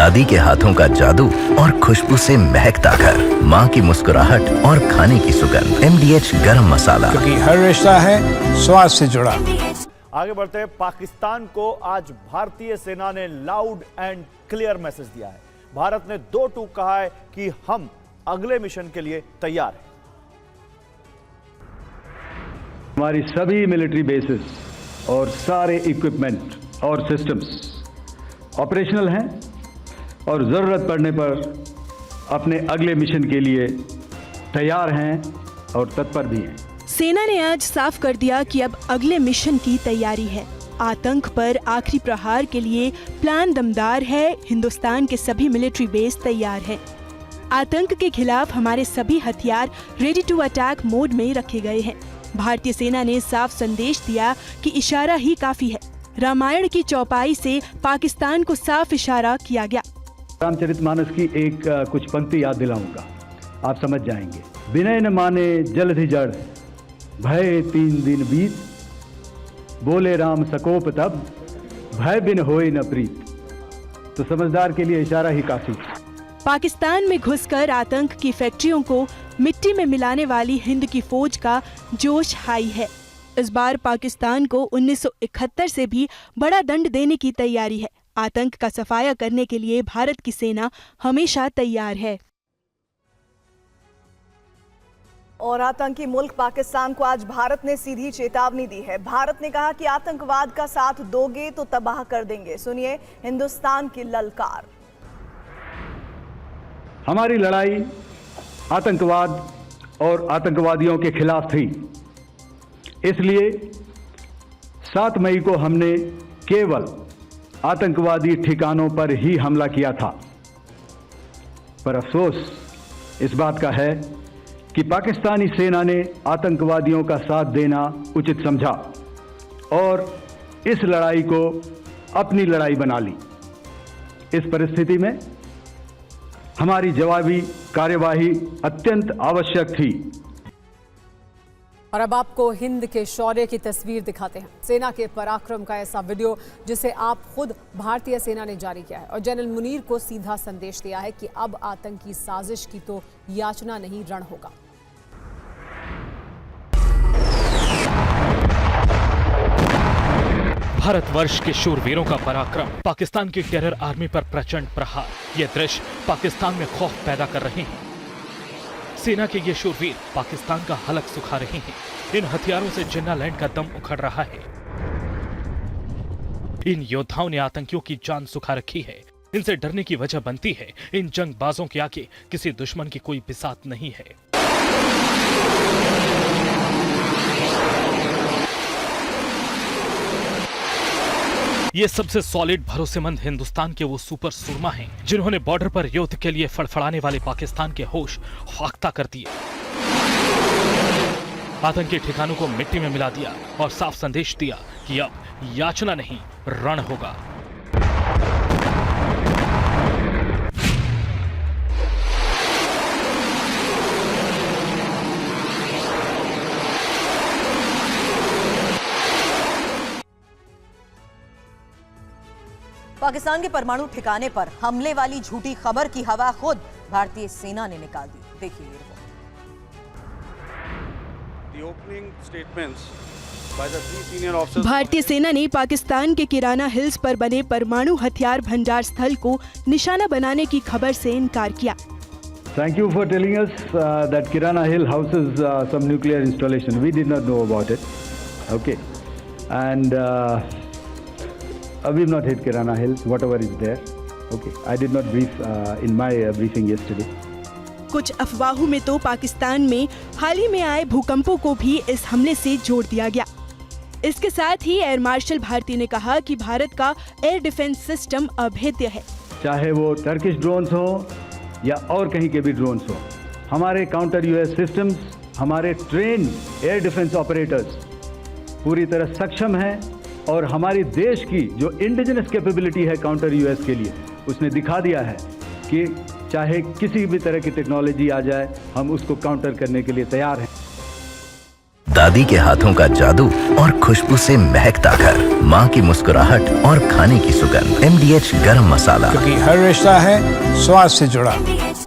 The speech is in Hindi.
दादी के हाथों का जादू और खुशबू से महकता घर, माँ की मुस्कुराहट और खाने की सुगंध। MDH गरम मसाला, क्योंकि हर रिश्ता है स्वाद से जुड़ा। आगे बढ़ते हैं। पाकिस्तान को आज भारतीय सेना ने लाउड एंड क्लियर मैसेज दिया है। भारत ने 2 टूक कहा है कि हम अगले मिशन के लिए तैयार हैं। हमारी सभी मिलिट्री बेसिस और सारे इक्विपमेंट और सिस्टम्स ऑपरेशनल हैं और ज़रूरत पड़ने पर अपने अगले मिशन के लिए तैयार हैं और तत्पर भी हैं। सेना ने आज साफ कर दिया कि अब अगले मिशन की तैयारी है। आतंक पर आखिरी प्रहार के लिए प्लान दमदार है। हिंदुस्तान के सभी मिलिट्री बेस तैयार हैं। आतंक के खिलाफ हमारे सभी हथियार रेडी टू अटैक मोड में रखे गए हैं। भारतीय सेना ने साफ संदेश दिया कि इशारा ही काफी है। रामायण की चौपाई से पाकिस्तान को साफ इशारा किया गया। रामचरितमानस की एक कुछ पंक्ति याद दिलाऊंगा, आप समझ जाएंगे। विनय न माने जलधि जड़, भय 3 दिन बीत, बोले राम सकोप तब, भय बिन होए न प्रीत। तो समझदार के लिए इशारा ही काफी। पाकिस्तान में घुसकर आतंक की फैक्ट्रियों को मिट्टी में मिलाने वाली हिंद की फौज का जोश हाई है। इस बार पाकिस्तान को 1971 से भी बड़ा दंड देने की तैयारी है। आतंक का सफाया करने के लिए भारत की सेना हमेशा तैयार है। और आतंकी मुल्क पाकिस्तान को आज भारत ने सीधी चेतावनी दी है। भारत ने कहा कि आतंकवाद का साथ दोगे तो तबाह कर देंगे। सुनिए हिंदुस्तान की ललकार। हमारी लड़ाई आतंकवाद और आतंकवादियों के खिलाफ थी। इसलिए 7 मई को हमने केवल आतंकवादी ठिकानों पर ही हमला किया था। पर अफसोस इस बात का है कि पाकिस्तानी सेना ने आतंकवादियों का साथ देना उचित समझा और इस लड़ाई को अपनी लड़ाई बना ली। इस परिस्थिति में हमारी जवाबी कार्यवाही अत्यंत आवश्यक थी। और अब आपको हिंद के शौर्य की तस्वीर दिखाते हैं। सेना के पराक्रम का ऐसा वीडियो जिसे आप खुद भारतीय सेना ने जारी किया है और जनरल मुनीर को सीधा संदेश दिया है कि अब आतंकी साजिश की तो याचना नहीं, रण होगा। भारतवर्ष के शूरवीरों का पराक्रम, पाकिस्तान की टेरर आर्मी पर प्रचंड प्रहार, ये दृश्य पाकिस्तान में खौफ पैदा कर रहे हैं। सेना के ये शूरवीर पाकिस्तान का हलक सुखा रहे हैं। इन हथियारों से जिन्नालैंड का दम उखड़ रहा है। इन योद्धाओं ने आतंकियों की जान सुखा रखी है। इनसे डरने की वजह बनती है इन जंगबाजों के आगे किसी दुश्मन की कोई बिसात नहीं है। ये सबसे सॉलिड भरोसेमंद हिंदुस्तान के वो सुपर सुरमा हैं जिन्होंने बॉर्डर पर युद्ध के लिए फड़फड़ाने वाले पाकिस्तान के होश फाख्ता कर दिए। आतंकी ठिकानों को मिट्टी में मिला दिया और साफ संदेश दिया कि अब याचना नहीं, रण होगा। पाकिस्तान के परमाणु ठिकाने पर हमले वाली झूठी खबर की हवा खुद भारतीय सेना ने निकाल दी। देखिए ये रिपोर्ट। भारतीय सेना ने पाकिस्तान के किराना हिल्स पर बने परमाणु हथियार भंडार स्थल को निशाना बनाने की खबर से इनकार किया। Thank you for telling us that Kirana Hill houses some nuclear installation. We did not know about it. Okay, and we've not hit Kirana Hill, whatever is there. Okay, I did not brief in my briefing yesterday. कुछ अफवाहों में तो पाकिस्तान में हाल ही में आए भूकंपों को भी इस हमले से जोड़ दिया गया। इसके साथ ही एयर मार्शल भारती ने कहा कि भारत का एयर डिफेंस सिस्टम अभेद्य है। चाहे वो टर्किश ड्रोन्स हो या और कहीं के भी ड्रोन्स हो, हमारे काउंटर यूएस सिस्टम्स, हमारे ट्रेन एयर डिफेंस ऑपरेटर्स पूरी तरह सक्षम हैं और हमारी देश की जो इंडिजिनस कैपेबिलिटी है काउंटर यूएस के लिए, उसने दिखा दिया है कि चाहे किसी भी तरह की टेक्नोलॉजी आ जाए, हम उसको काउंटर करने के लिए तैयार हैं। दादी के हाथों का जादू और खुशबू से महकता घर, माँ की मुस्कुराहट और खाने की सुगंध। MDH गरम मसाला। क्योंकि हर रिश्ता है स्वाद से जुड़ा।